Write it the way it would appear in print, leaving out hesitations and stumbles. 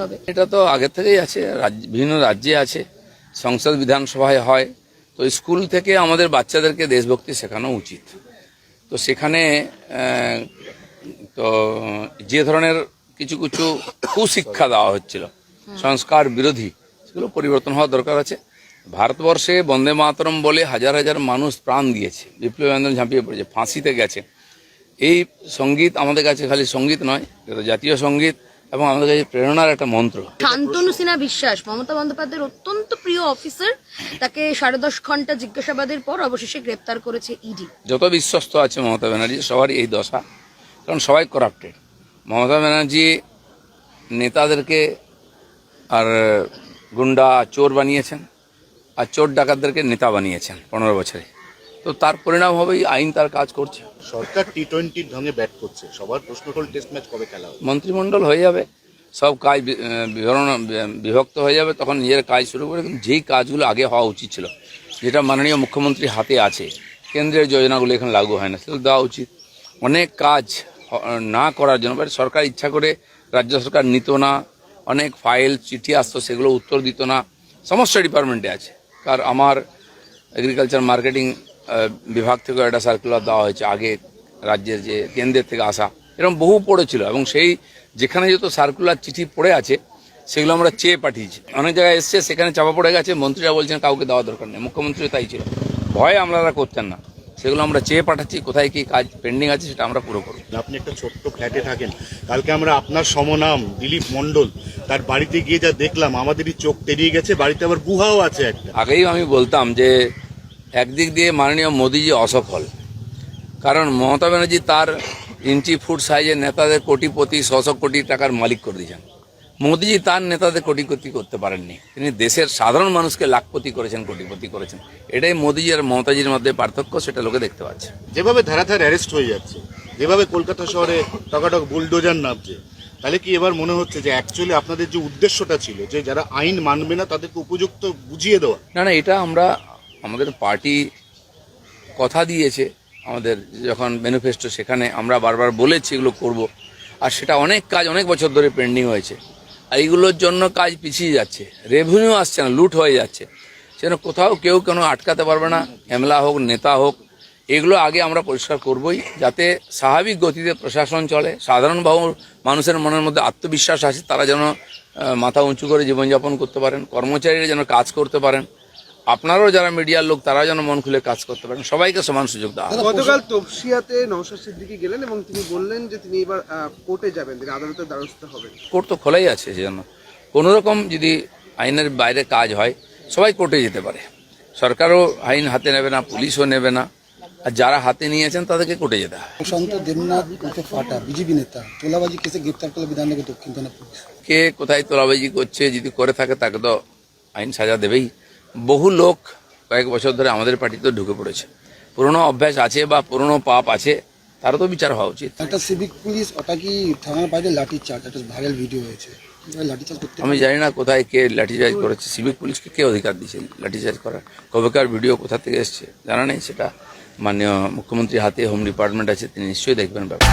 হবে? এটা তো আগে থেকেই আছে, বিভিন্ন রাজ্যে আছে, সংসদ বিধানসভায় হয়। তো স্কুল থেকে আমাদের বাচ্চাদেরকে দেশভক্তি শেখানো উচিত। তো সেখানে তো যে ধরনের কিছু কিছু কুশিক্ষা দেওয়া হচ্ছিল, সংস্কার বিরোধী, সেগুলো পরিবর্তন হওয়া দরকার আছে। ভারতবর্ষে বন্দে মাতরম বলে হাজার হাজার মানুষ প্রাণ দিয়েছে, বিপ্লবী আন্দোলন ঝাঁপিয়ে পড়েছে, ফাঁসিতে গেছে। এই সঙ্গীত আমাদের কাছে খালি সঙ্গীত নয়, এটা জাতীয় সঙ্গীত এবং আমাদের কাছে প্রেরণার একটা মন্ত্র। শান্তনু সিনহা বিশ্বাস মমতা বন্দ্যোপাধ্যায়ের অত্যন্ত প্রিয় অফিসার, তাকে 10.5 ঘন্টা জিজ্ঞাসাবাদের পর অবশেষে গ্রেপ্তার করেছে ইডি। যত বিশ্বস্ত আছে মমতা ব্যানার্জি, সবারই এই দশা, কারণ সবাই করাপ্টেড। মমতা ব্যানার্জি নেতাদেরকে আর গুন্ডা চোর বানিয়েছেন, আর চোর ডাকাতদেরকে নেতা বানিয়েছেন 15 বছরে। তো তার পরিণাম হবেই আইন তার কাজ করছে। সরকার টি-20 ঢঙে ব্যাট করছে, সবার প্রশ্ন হল টেস্ট ম্যাচ কবে খেলা হবে? মন্ত্রিমণ্ডল হয়ে যাবে, সব কাজ বিভক্ত হয়ে যাবে, তখন নিজের কাজ শুরু করে। কিন্তু যেই কাজগুলো আগে হওয়া উচিত ছিল, যেটা মাননীয় মুখ্যমন্ত্রীর হাতে আছে, কেন্দ্রের যোজনাগুলো এখানে লাগু হয় না, সেগুলো দেওয়া উচিত। অনেক কাজ না করার জন্য সরকার ইচ্ছা করে রাজ্য সরকার নিত না, অনেক ফাইল চিঠি আসতো, সেগুলো উত্তর দিত না। সমস্ত ডিপার্টমেন্টে আছে। কার আমার এগ্রিকালচার মার্কেটিং বিভাগ থেকে একটা সার্কুলার দেওয়া হয়েছে আগে, রাজ্যের যে কেন্দ্রের থেকে আসা, এরকম বহু পড়েছিল। এবং সেই যেখানে যত সার্কুলার চিঠি পড়ে আছে সেগুলো আমরা চেয়ে পাঠিয়েছি। অনেক জায়গায় এসছে, সেখানে চাপা পড়ে গেছে, মন্ত্রীরা বলছেন কাউকে দেওয়া দরকার নেই, মুখ্যমন্ত্রী তাই ছিল, ভয়ে আপনারা করতেন না। সেগুলো আমরা চেয়ে পাঠাচ্ছি, কোথায় কি কাজ পেন্ডিং আছে সেটা আমরা পুরো করব। আপনি একটা ছোট্ট ফ্ল্যাটে থাকেন, কালকে আমরা আপনার সমনাম দিলীপ মণ্ডল তার বাড়িতে গিয়ে যা দেখলাম, আমাদেরই চোখ তেড়িয়ে গেছে। বাড়িতে আবার গুহাও আছে একটা। আগেই আমি বলতাম যে একদিক দিয়ে মাননীয় মোদীজি অসফল, কারণ মমতা ব্যানার্জি তার ইঞ্চি ফুট সাইজের নেতাদের কোটিপতি, 100 কোটি টাকার মালিক করে দিয়েছেন। মোদীজি তার নেতাদের কোটিপতি করতে পারেননি, তিনি দেশের সাধারণ মানুষকে লাখপতি করেছেন, কোটিপতি করেছেন। এটাই মোদীজি আর মমতাজির মধ্যে পার্থক্য, সেটা লোকে দেখতে পাচ্ছে। যেভাবে ধারা ধারে অ্যারেস্ট হয়ে যাচ্ছে, যেভাবে কলকাতা শহরে টকাটক বুলডোজার নামছে, তাহলে কি এবার মনে হচ্ছে যে অ্যাকচুয়ালি আপনাদের যে উদ্দেশ্যটা ছিল, যে যারা আইন মানবে না তাদেরকে উপযুক্ত বুঝিয়ে দেওয়া? না, এটা আমাদের পার্টি কথা দিয়েছে, আমাদের যখন ম্যানিফেস্টো, সেখানে আমরা বারবার বলেছি এগুলো করব। আর সেটা অনেক কাজ অনেক বছর ধরে পেন্ডিং হয়েছে, আর এইগুলোর জন্য কাজ পিছিয়ে যাচ্ছে, রেভিনিউ আসছে না, লুট হয়ে যাচ্ছে। সেজন্য কোথাও কেউ কোনো আটকাতে পারবে না, এমলা হোক নেতা হোক। এগুলো আগে আমরা পরিষ্কার করবই, যাতে স্বাভাবিক গতিতে প্রশাসন চলে, সাধারণ মানুষের মনের মধ্যে আত্মবিশ্বাস আসে, তারা যেন মাথা উঁচু করে জীবনযাপন করতে পারেন, কর্মচারীরা যেন কাজ করতে পারেন, আপনারাও যারা মিডিয়ার লোক তারা যেন মন খুলে কাজ করতে পারেন, সবাইকে সমান সুযোগ দেওয়া। গতকাল তপসিয়াতে নওশাদ সিদ্দিকী গেলেন এবং তিনি বললেন যে তিনি এবার কোর্টে যাবেন, তিনি আদালতের দ্বারস্থ হবেন। কোর্ট তো খোলাই আছে, সেজন্য কোনো রকম যদি আইনের বাইরে কাজ হয় সবাই কোর্টে যেতে পারে। সরকারও আইন হাতে নেবে না, পুলিশও নেবে না, আর যারা হাতে নিয়েছেন তাদেরকে কোর্টে যেতে হয়। প্রশান্ত দেবনাথ ফাটা বিজেপি নেতা তোলাবাজি কেসে গ্রেপ্তার করল বিধাননগর দক্ষিণ থানা পুলিশ। কে কোথায় তোলাবাজি করছে, যদি করে থাকে তাকে তো আইন সাজা দেবেই। বহু লোক কয়েক বছর ধরে আমাদের পার্টিতে ঢুকে পড়েছে, পুরনো অভ্যাস আছে বা পুরনো পাপ আছে, তারও তো বিচার হওয়া উচিত। একটা সিভিক পুলিশ, ওটা কি থানার বাইরে লাঠি চার্জ, একটা ভাইরাল ভিডিও হয়েছে, লাঠিচার্জ করতে? আমি জানি না কোথায় কে লাঠিচার্জ করেছে, সিভিক পুলিশকে কে অধিকার দিয়েছে লাঠিচার্জ করার? কবেকার ভিডিও কোথা থেকে এসছে জানা নেই, সেটা মাননীয় মুখ্যমন্ত্রীর হাতে হোম ডিপার্টমেন্ট আছে, তিনি নিশ্চয়ই দেখবেন ব্যাপার।